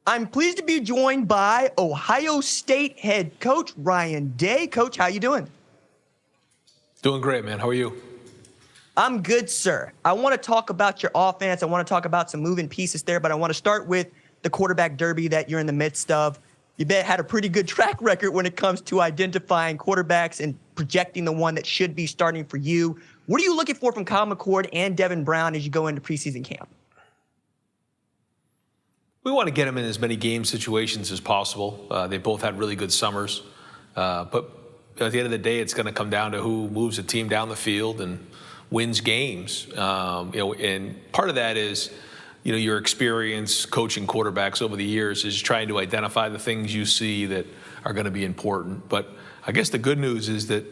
I'm pleased to be joined by Ohio State head coach Ryan Day. Coach, how you doing? Doing great, man. How are you? I'm good, sir. I want to talk about your offense. I want to talk about some moving pieces there, but I want to start with the quarterback derby that you're in the midst of. You had a pretty good track record when it comes to identifying quarterbacks and projecting the one that should be starting for you. What are you looking for from Kyle McCord and Devin Brown as you go into preseason camp? We want to get them in as many game situations as possible. They both had really good summers. But at the end of the day, it's going to come down to who moves the team down the field and wins games. And part of that is, your experience coaching quarterbacks over the years is trying to identify the things you see that are going to be important. But I guess the good news is that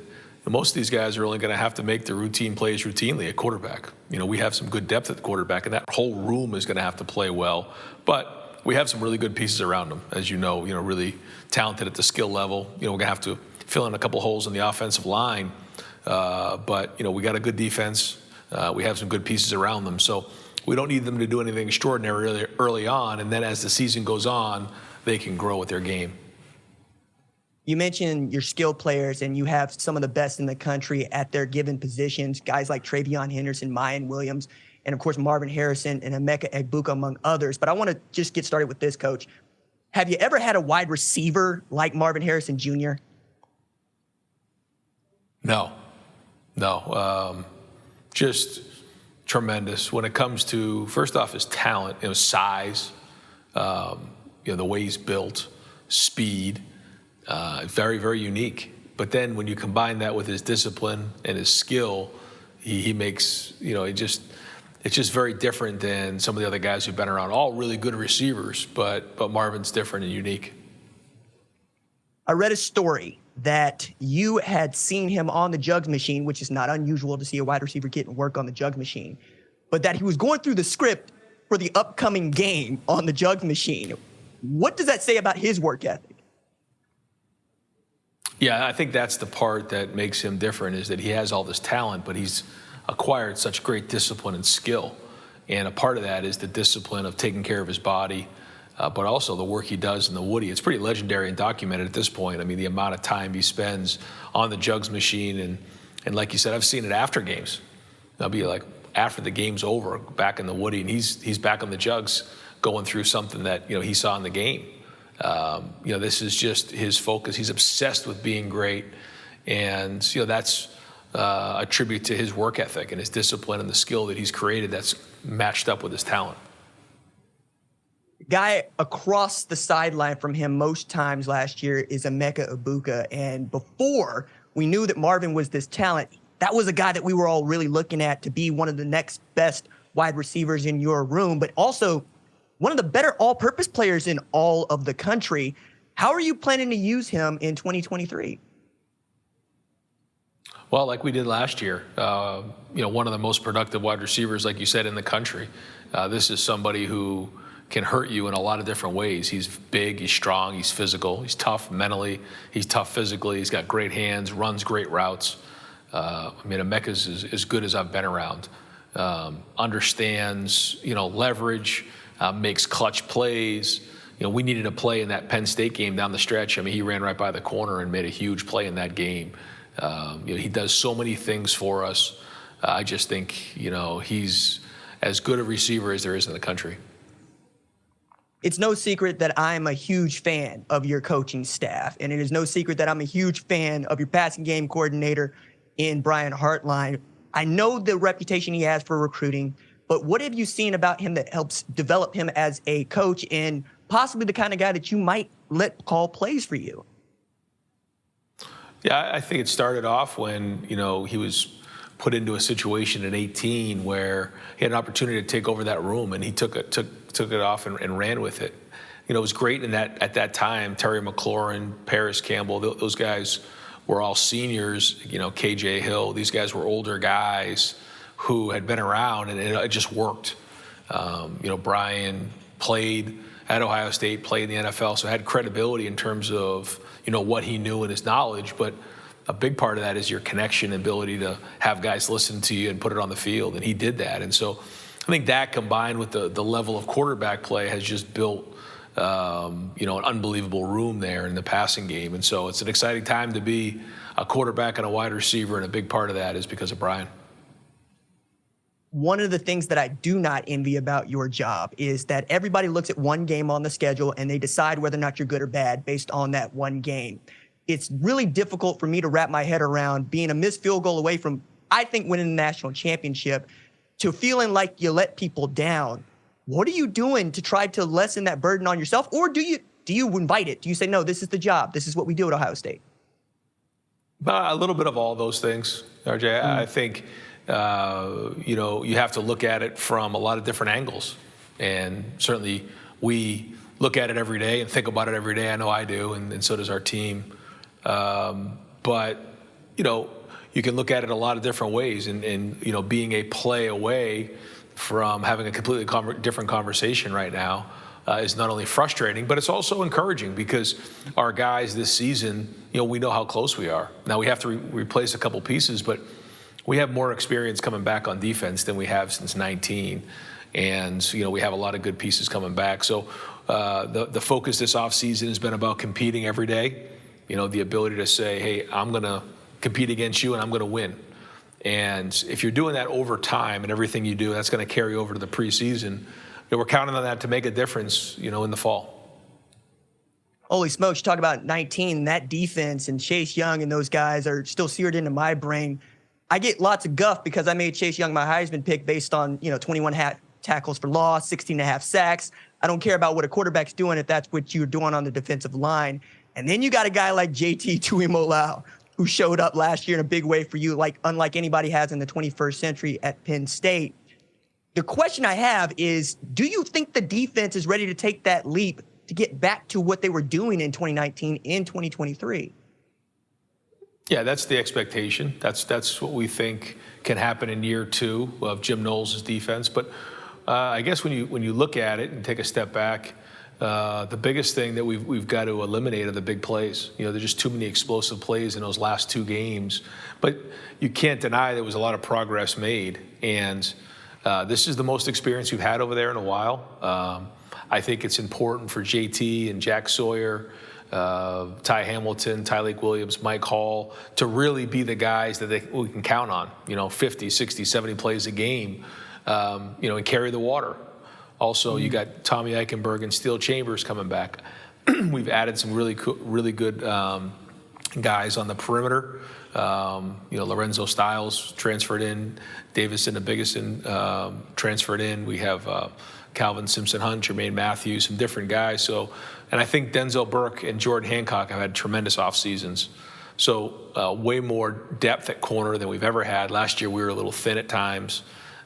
most of these guys are only going to have to make the routine plays routinely at quarterback. We have some good depth at the quarterback, and that whole room is going to have to play well. But we have some really good pieces around them, as really talented at the skill level. We're going to have to fill in a couple holes in the offensive line. But we got a good defense. We have some good pieces around them. So we don't need them to do anything extraordinary early on. And then as the season goes on, they can grow with their game. You mentioned your skill players, and you have some of the best in the country at their given positions, guys like Travion Henderson, Mayan Williams, and of course, Marvin Harrison and Emeka Egbuka, among others. But I want to just get started with this, Coach. Have you ever had a wide receiver like Marvin Harrison Jr.? No. Just tremendous. When it comes to, first off, his talent, size, the way he's built, speed, very, very unique. But then when you combine that with his discipline and his skill, he makes, it's just very different than some of the other guys who've been around. All really good receivers, but Marvin's different and unique. I read a story that you had seen him on the jugs machine, which is not unusual to see a wide receiver getting work on the jugs machine, but that he was going through the script for the upcoming game on the jugs machine. What does that say about his work ethic? Yeah, I think that's the part that makes him different, is that he has all this talent, but he's acquired such great discipline and skill. And a part of that is the discipline of taking care of his body, but also the work he does in the Woody. It's pretty legendary and documented at this point. I mean, the amount of time he spends on the jugs machine. And like you said, I've seen it after games. I'll be like, after the game's over, back in the Woody, and he's back on the jugs going through something that, he saw in the game. This is just his focus. He's obsessed with being great. And, that's a tribute to his work ethic and his discipline and the skill that he's created that's matched up with his talent. Guy across the sideline from him most times last year is Emeka Egbuka. And before we knew that Marvin was this talent, that was a guy that we were all really looking at to be one of the next best wide receivers in your room, but also one of the better all-purpose players in all of the country. How are you planning to use him in 2023? Well, like we did last year, one of the most productive wide receivers, like you said, in the country. This is somebody who can hurt you in a lot of different ways. He's big, he's strong, he's physical, he's tough mentally, he's tough physically, he's got great hands, runs great routes. Emeka's as good as I've been around. Understands, leverage, makes clutch plays. We needed a play in that Penn State game down the stretch. He ran right by the corner and made a huge play in that game. He does so many things for us. I just think, he's as good a receiver as there is in the country. It's no secret that I'm a huge fan of your coaching staff, and it is no secret that I'm a huge fan of your passing game coordinator in Brian Hartline. I know the reputation he has for recruiting, but what have you seen about him that helps develop him as a coach and possibly the kind of guy that you might let call plays for you? Yeah, I think it started off when, he was put into a situation at 18 where he had an opportunity to take over that room, and he took it off and ran with it. It was great at that time. Terry McLaurin, Paris Campbell, those guys were all seniors. KJ Hill, these guys were older guys who had been around, and it just worked. Brian played at Ohio State, played in the NFL, so had credibility in terms of what he knew and his knowledge. But a big part of that is your connection, ability to have guys listen to you and put it on the field, and he did that. And so I think that combined with the level of quarterback play has just built an unbelievable room there in the passing game. And so it's an exciting time to be a quarterback and a wide receiver, and a big part of that is because of Brian. One of the things that I do not envy about your job is that everybody looks at one game on the schedule and they decide whether or not you're good or bad based on that one game. It's really difficult for me to wrap my head around being a missed field goal away from, I think, winning the national championship to feeling like you let people down. What are you doing to try to lessen that burden on yourself? Or do you invite it? Do you say, no, this is the job. This is what we do at Ohio State? A little bit of all those things, RJ. I think, you have to look at it from a lot of different angles. And certainly we look at it every day and think about it every day. I know I do, and so does our team. But you can look at it a lot of different ways. And being a play away from having a completely different conversation right now is not only frustrating, but it's also encouraging because our guys this season, we know how close we are. Now we have to replace a couple pieces, but we have more experience coming back on defense than we have since 19. And, we have a lot of good pieces coming back. So the focus this offseason has been about competing every day. The ability to say, hey, I'm going to compete against you and I'm going to win. And if you're doing that over time and everything you do, that's going to carry over to the preseason. We're counting on that to make a difference, in the fall. Holy smokes, you talk about 19, that defense and Chase Young and those guys are still seared into my brain. I get lots of guff because I made Chase Young my Heisman pick based on, 21 tackles for loss, 16 and a half sacks. I don't care about what a quarterback's doing if that's what you're doing on the defensive line. And then you got a guy like JT Tuimolau, who showed up last year in a big way for you, unlike anybody has in the 21st century at Penn State. The question I have is, do you think the defense is ready to take that leap to get back to what they were doing in 2019 in 2023? Yeah, that's the expectation. That's what we think can happen in year two of Jim Knowles' defense. But I guess when you look at it and take a step back, the biggest thing that we've got to eliminate are the big plays. There's just too many explosive plays in those last two games. But you can't deny there was a lot of progress made. And this is the most experience we've had over there in a while. I think it's important for JT and Jack Sawyer, Ty Hamilton, Tyleik Williams, Mike Hall to really be the guys that we can count on, 50, 60, 70 plays a game, and carry the water. Also, you got Tommy Eichenberg and Steel Chambers coming back. We've added some really good guys on the perimeter. Lorenzo Styles transferred in, Davison and Biggison transferred in. We have Calvin Simpson-Hunt, Jermaine Matthews, some different guys. And I think Denzel Burke and Jordan Hancock have had tremendous off seasons. So way more depth at corner than we've ever had. Last year we were a little thin at times.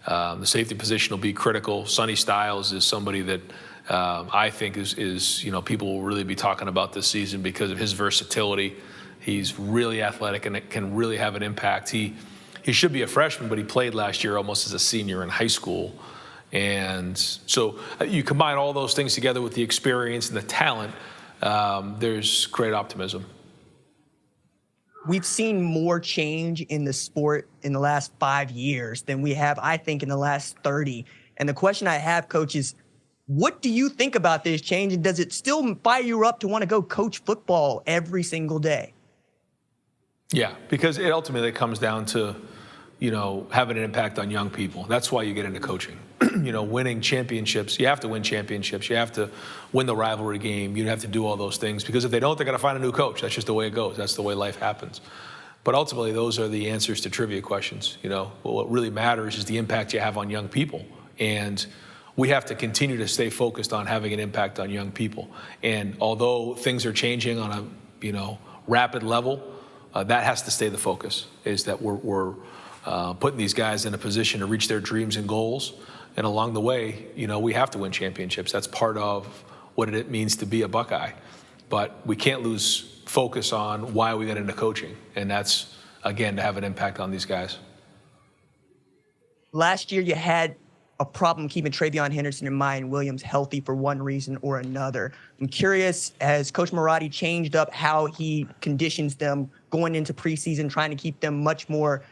The safety position will be critical. Sonny Styles is somebody that I think is people will really be talking about this season because of his versatility. He's really athletic and it can really have an impact. He should be a freshman, but he played last year almost as a senior in high school. And so you combine all those things together with the experience and the talent, there's great optimism. We've seen more change in the sport in the last 5 years than we have, I think, in the last 30. And the question I have, Coach, is what do you think about this change? And does it still fire you up to want to go coach football every single day? Yeah, because it ultimately comes down to, having an impact on young people. That's why you get into coaching. Winning championships. You have to win championships. You have to win the rivalry game. You have to do all those things because if they don't, they're going to find a new coach. That's just the way it goes. That's the way life happens. But ultimately, those are the answers to trivia questions. What really matters is the impact you have on young people. And we have to continue to stay focused on having an impact on young people. And although things are changing on a, rapid level, that has to stay the focus, is that we're putting these guys in a position to reach their dreams and goals. And along the way, we have to win championships. That's part of what it means to be a Buckeye. But we can't lose focus on why we got into coaching. And that's, again, to have an impact on these guys. Last year, you had a problem keeping Travion Henderson and Mayan Williams healthy for one reason or another. I'm curious, has Coach Marotti changed up how he conditions them going into preseason, trying to keep them much more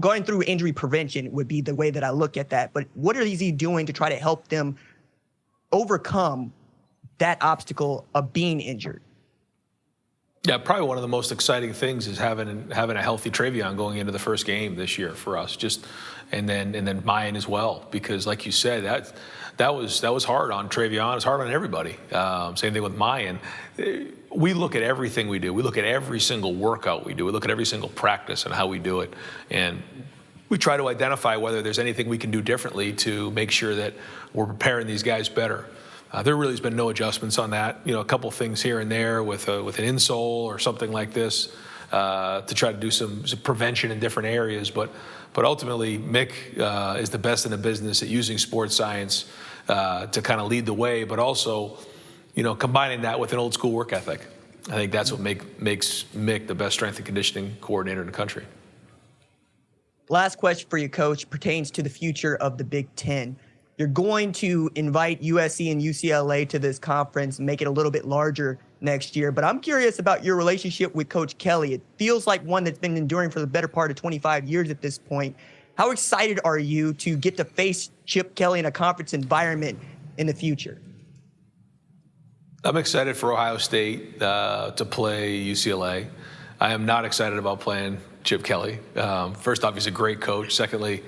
going through injury prevention would be the way that I look at that. But what is he doing to try to help them overcome that obstacle of being injured? Yeah, probably one of the most exciting things is having a healthy Travion going into the first game this year for us. And then Mayan as well, because like you said, that was hard on Travion. It's hard on everybody. Same thing with Mayan. We look at everything we do. We look at every single workout we do. We look at every single practice and how we do it, and we try to identify whether there's anything we can do differently to make sure that we're preparing these guys better. There really has been no adjustments on that. A couple things here and there with an insole or something like this to try to do some prevention in different areas. But ultimately, Mick is the best in the business at using sports science to kind of lead the way, but also, combining that with an old school work ethic. I think that's what makes Mick the best strength and conditioning coordinator in the country. Last question for you, Coach, pertains to the future of the Big Ten. You're going to invite USC and UCLA to this conference and make it a little bit larger next year. But I'm curious about your relationship with Coach Kelly. It feels like one that's been enduring for the better part of 25 years at this point. How excited are you to get to face Chip Kelly in a conference environment in the future? I'm excited for Ohio State to play UCLA. I am not excited about playing Chip Kelly. First off, he's a great coach. Secondly,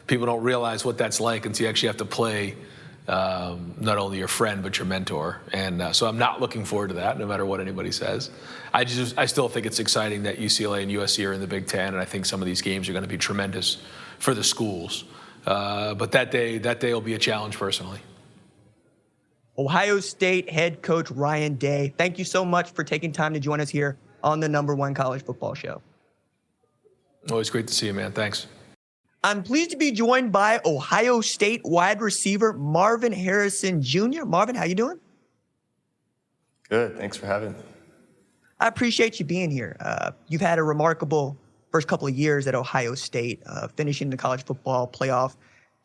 people don't realize what that's like until you actually have to play not only your friend but your mentor. And so I'm not looking forward to that, no matter what anybody says. I still think it's exciting that UCLA and USC are in the Big Ten, and I think some of these games are going to be tremendous for the schools. But that day will be a challenge personally. Ohio State head coach Ryan Day, thank you so much for taking time to join us here on the #1 college football show. Always great to see you, man. Thanks. I'm pleased to be joined by Ohio State wide receiver Marvin Harrison Jr. Marvin, how you doing? Good. Thanks for having me. I appreciate you being here. You've had a remarkable first couple of years at Ohio State, finishing the college football playoff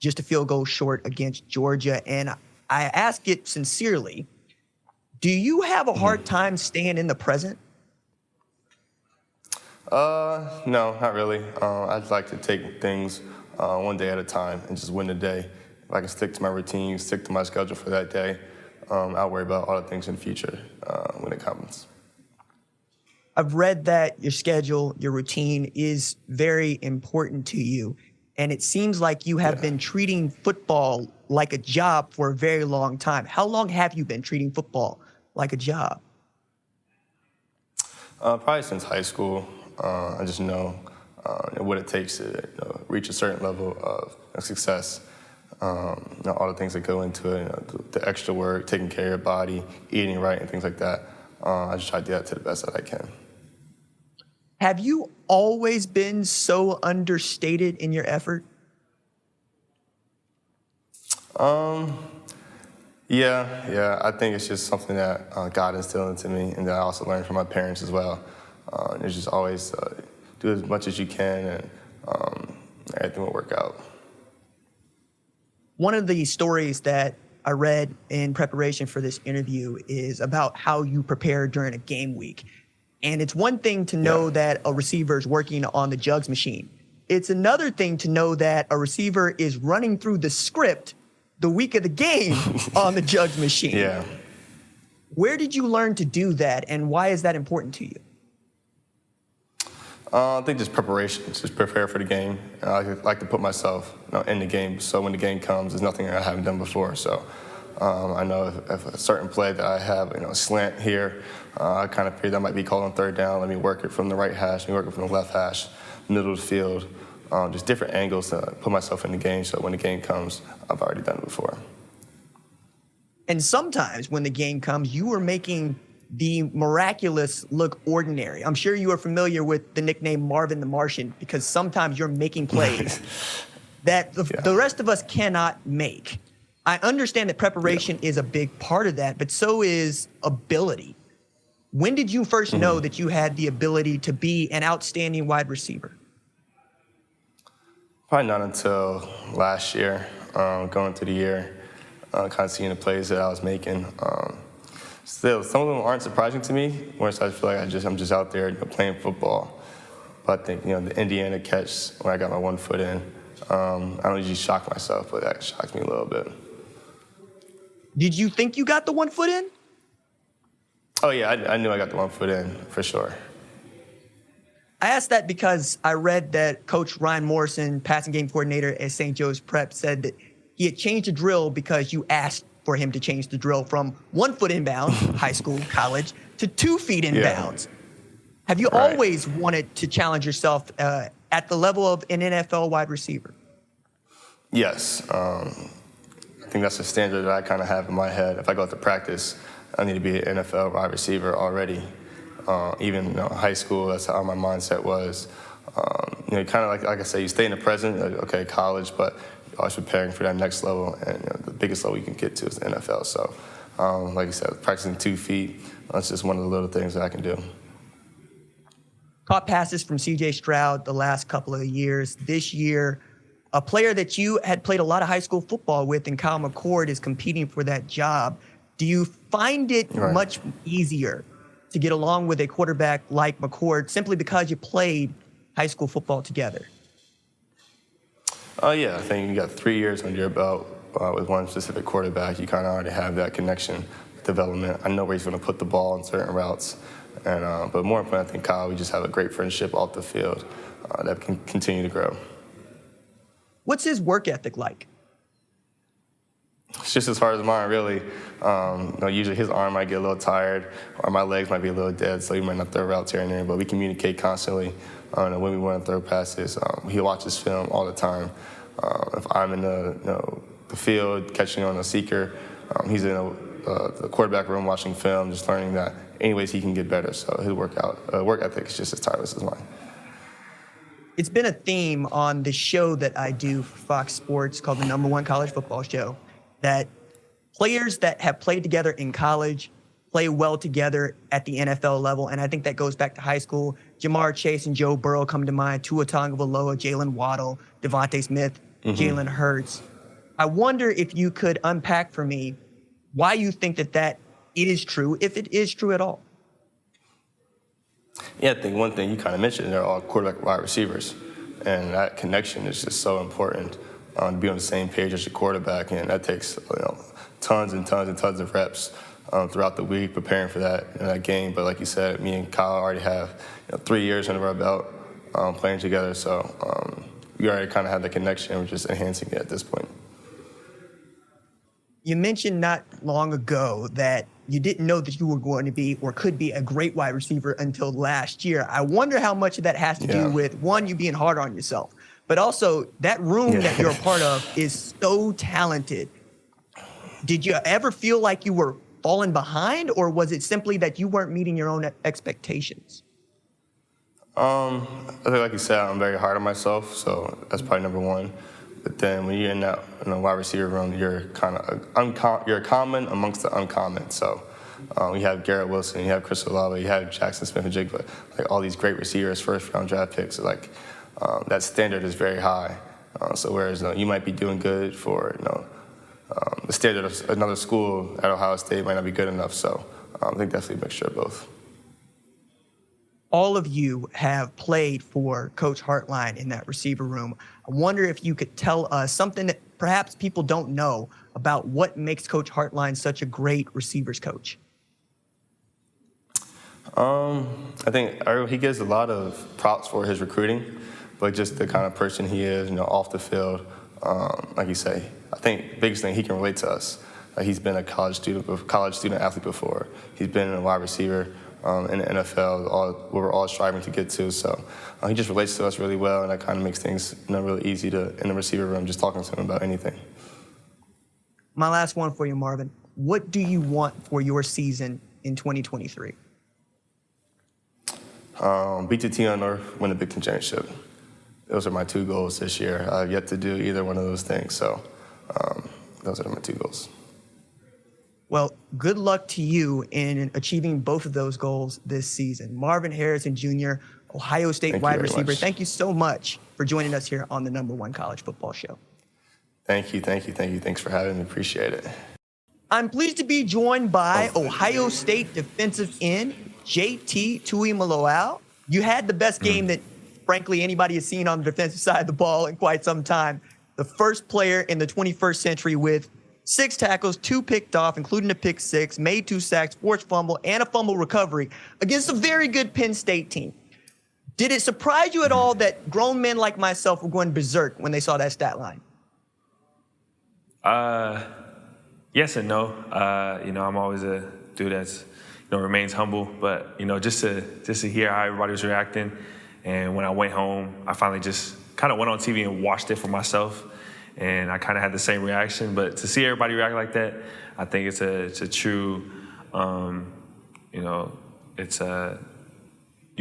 just a field goal short against Georgia. And I ask it sincerely, do you have a hard time staying in the present? No, not really. I'd like to take things one day at a time and just win the day. If I can stick to my routine, stick to my schedule for that day, I'll worry about all the things in the future when it comes. I've read that your schedule, your routine is very important to you. And it seems like you have been treating football like a job for a very long time. How long have you been treating football like a job? Probably since high school. I just know what it takes to reach a certain level of success. All the things that go into it, the extra work, taking care of your body, eating right, and things like that. I just try to do that to the best that I can. Have you always been so understated in your effort? Yeah. I think it's just something that God instilled into me, and that I also learned from my parents as well. It's just always do as much as you can, and everything will work out. One of the stories that I read in preparation for this interview is about how you prepare during a game week. And it's one thing to know that a receiver is working on the jugs machine. It's another thing to know that a receiver is running through the script the week of the game on the jugs machine. Yeah. Where did you learn to do that, and why is that important to you? I think just preparation, just prepare for the game. I like to put myself in the game, so when the game comes, there's nothing I haven't done before. So I know if a certain play that I have, a slant here, I kind of figure that might be called on third down. Let me work it from the right hash, let me work it from the left hash, middle of the field, just different angles to put myself in the game, so when the game comes, I've already done it before. And sometimes when the game comes, you are making the miraculous look ordinary. I'm sure you are familiar with the nickname Marvin the Martian, because sometimes you're making plays that the rest of us cannot make. I understand that preparation is a big part of that, but so is ability. When did you first know that you had the ability to be an outstanding wide receiver? Probably not until last year, going through the year, kind of seeing the plays that I was making. Still, some of them aren't surprising to me, whereas I feel like I'm just out there playing football. But I think, the Indiana catch when I got my 1 foot in, I don't usually shock myself, but that shocked me a little bit. Did you think you got the 1 foot in? Oh, yeah, I knew I got the 1 foot in for sure. I asked that because I read that Coach Ryan Morrison, passing game coordinator at St. Joe's Prep, said that he had changed the drill because you asked for him to change the drill from 1 foot inbounds, high school, college, to 2 feet inbounds. Yeah. Have you always wanted to challenge yourself at the level of an NFL wide receiver? Yes. I think that's the standard that I kind of have in my head. If I go to practice, I need to be an NFL wide receiver already. Even high school, that's how my mindset was. Kind of like I say, you stay in the present, okay, college, but you're always preparing for that next level, and the biggest level you can get to is the NFL. So, like you said, practicing 2 feet, that's just one of the little things that I can do. Caught passes from C.J. Stroud the last couple of years. This year, a player that you had played a lot of high school football with, and Kyle McCord, is competing for that job. Do you find it much easier to get along with a quarterback like McCord simply because you played high school football together? Yeah, I think you got 3 years under your belt with one specific quarterback. You kind of already have that connection development. I know where he's going to put the ball in certain routes. But more important, I think Kyle, we just have a great friendship off the field that can continue to grow. What's his work ethic like? It's just as hard as mine, really. Usually his arm might get a little tired, or my legs might be a little dead, so he might not throw routes here and there. But we communicate constantly when we want to throw passes. He watches film all the time. If I'm in the field catching on a seeker, he's in the quarterback room watching film, just learning that any ways he can get better. So his work ethic is just as tireless as mine. It's been a theme on the show that I do for Fox Sports called the #1 College Football Show, that players that have played together in college play well together at the NFL level. And I think that goes back to high school. Jamar Chase and Joe Burrow come to mind, Tua Tagovailoa, Jalen Waddle, Devontae Smith, Jalen Hurts. I wonder if you could unpack for me why you think that is true, if it is true at all. Yeah, I think one thing you kind of mentioned, they're all quarterback wide receivers. And that connection is just so important to be on the same page as your quarterback. And that takes tons and tons and tons of reps throughout the week preparing for that game. But like you said, me and Kyle already have 3 years under our belt playing together. So we already kind of have the connection. We're just enhancing it at this point. You mentioned not long ago that you didn't know that you were going to be or could be a great wide receiver until last year. I wonder how much of that has to do with, one, you being hard on yourself, but also that room that you're a part of is so talented. Did you ever feel like you were falling behind, or was it simply that you weren't meeting your own expectations? I think, like you said, I'm very hard on myself, so that's probably number one. But then when you're in that wide receiver room, you're kind of you're common amongst the uncommon. So you have Garrett Wilson, you have Chris Olave, you have Jackson Smith-Njigba, like all these great receivers, first-round draft picks. Like that standard is very high. So whereas you might be doing good for the standard of another school at Ohio State might not be good enough. So I think definitely a mixture of both. All of you have played for Coach Hartline in that receiver room. I wonder if you could tell us something that perhaps people don't know about what makes Coach Hartline such a great receivers coach. I think he gives a lot of props for his recruiting, but just the kind of person he is, off the field, like you say, I think the biggest thing, he can relate to us. He's been a college student athlete before. He's been a wide receiver in the NFL, what we're all striving to get to. So he just relates to us really well, and that kind of makes things really easy in the receiver room, just talking to him about anything. My last one for you, Marvin. What do you want for your season in 2023? Beat the team on North, win the Big Ten championship. Those are my 2 goals this year. I've yet to do either one of those things, so those are my 2 goals. Well, good luck to you in achieving both of those goals this season. Marvin Harrison Jr., Ohio State wide receiver. Thank you so much for joining us here on the #1 College Football Show. Thank you. Thanks for having me. Appreciate it. I'm pleased to be joined by Ohio State defensive end JT Tuimolau. You had the best game that, frankly, anybody has seen on the defensive side of the ball in quite some time. The first player in the 21st century with 6 tackles, 2 picked off, including a pick 6, made 2 sacks, forced fumble, and a fumble recovery against a very good Penn State team. Did it surprise you at all that grown men like myself were going berserk when they saw that stat line? Yes and no. I'm always a dude that's, remains humble. But, just to hear how everybody was reacting. And when I went home, I finally just kind of went on TV and watched it for myself. And I kind of had the same reaction. But to see everybody react like that, I think it's a true, you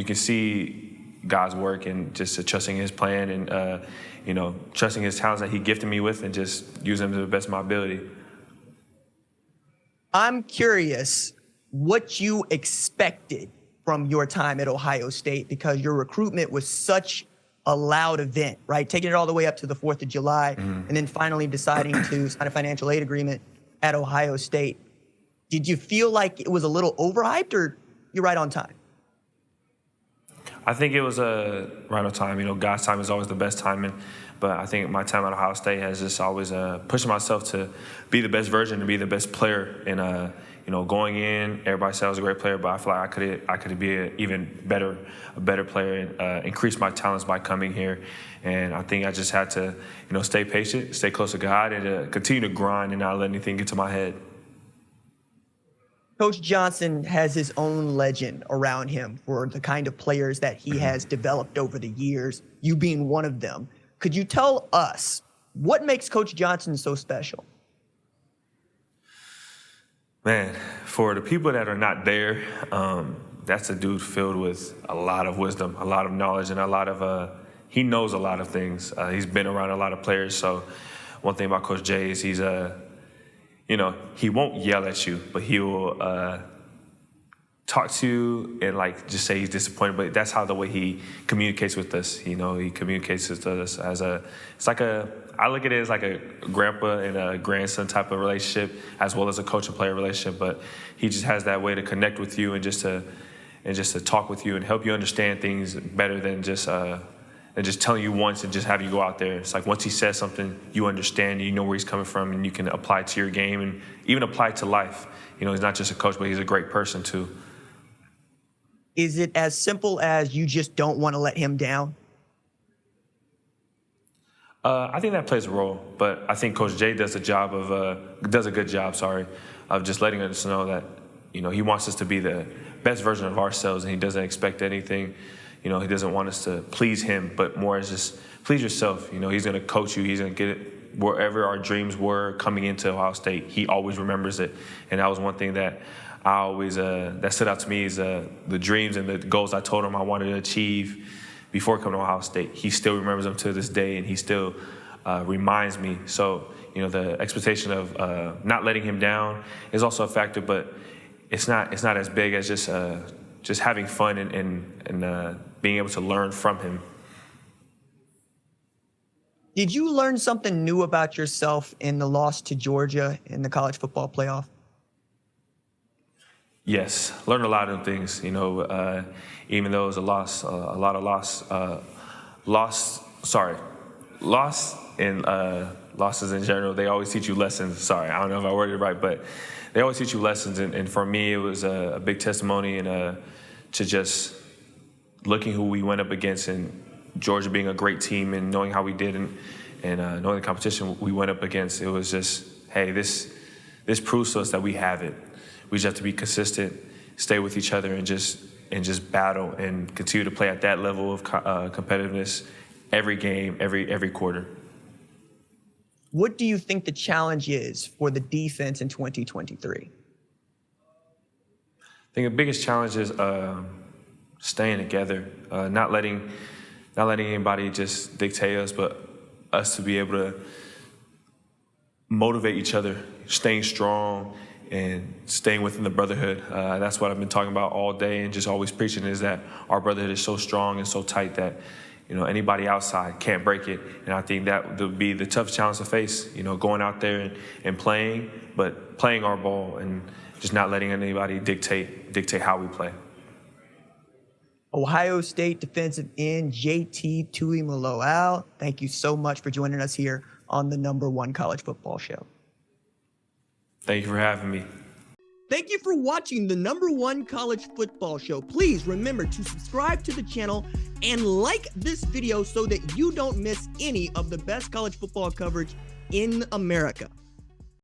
can see God's work and just trusting his plan and, trusting his talents that he gifted me with and just use them to the best of my ability. I'm curious what you expected from your time at Ohio State, because your recruitment was such a loud event, right? Taking it all the way up to the 4th of July and then finally deciding to sign a financial aid agreement at Ohio State. Did you feel like it was a little overhyped, or you're right on time? I think it was right on time. God's time is always the best timing. But I think my time at Ohio State has just always pushed myself to be the best version, to be the best player. And going in, everybody said I was a great player, but I feel like I could be a better player, and increase my talents by coming here. And I think I just had to, stay patient, stay close to God, and continue to grind and not let anything get to my head. Coach Johnson has his own legend around him for the kind of players that he has developed over the years, you being one of them. Could you tell us what makes Coach Johnson so special? Man, for the people that are not there, that's a dude filled with a lot of wisdom, a lot of knowledge, and a lot of, he knows a lot of things. He's been around a lot of players. So one thing about Coach Jay is he's he won't yell at you, but he will talk to you and just say he's disappointed. But that's how the way he communicates with us. He communicates with us I look at it as like a grandpa and a grandson type of relationship, as well as a coach and player relationship. But he just has that way to connect with you and just to talk with you and help you understand things better than just telling you once and just have you go out there. It's like once he says something, you understand, you know where he's coming from, and you can apply it to your game and even apply it to life. He's not just a coach, but he's a great person too. Is it as simple as you just don't want to let him down? I think that plays a role, but I think Coach Jay does a good job, of just letting us know that, he wants us to be the best version of ourselves, and he doesn't expect anything. He doesn't want us to please him, but more as just please yourself. He's going to coach you. He's going to get it wherever our dreams were coming into Ohio State. He always remembers it, and that was one thing that I always that stood out to me is the dreams and the goals I told him I wanted to achieve before coming to Ohio State. He still remembers them to this day, and he still reminds me. So, the expectation of not letting him down is also a factor, but it's not as big as just having fun and being able to learn from him. Did you learn something new about yourself in the loss to Georgia in the college football playoff? Yes, learned a lot of things. Even though it was a loss, loss and losses in general. They always teach you lessons. Sorry, I don't know if I worded it right, but they always teach you lessons. And for me, it was a big testimony and to just looking who we went up against, and Georgia being a great team, and knowing how we did, and knowing the competition we went up against. It was just, hey, this proves to us that we have it. We just have to be consistent, stay with each other, and just battle and continue to play at that level of competitiveness every game, every quarter. What do you think the challenge is for the defense in 2023? I think the biggest challenge is staying together, not letting anybody just dictate us, but us to be able to motivate each other, staying strong, and staying within the brotherhood. That's what I've been talking about all day, and just always preaching, is that our brotherhood is so strong and so tight that anybody outside can't break it. And I think that would be the toughest challenge to face, going out there and playing, but playing our ball and just not letting anybody dictate how we play. Ohio State defensive end JT Tuimolau, thank you so much for joining us here on the #1 college football show. Thank you for having me. Thank you for watching the #1 college football show. Please remember to subscribe to the channel and like this video so that you don't miss any of the best college football coverage in America.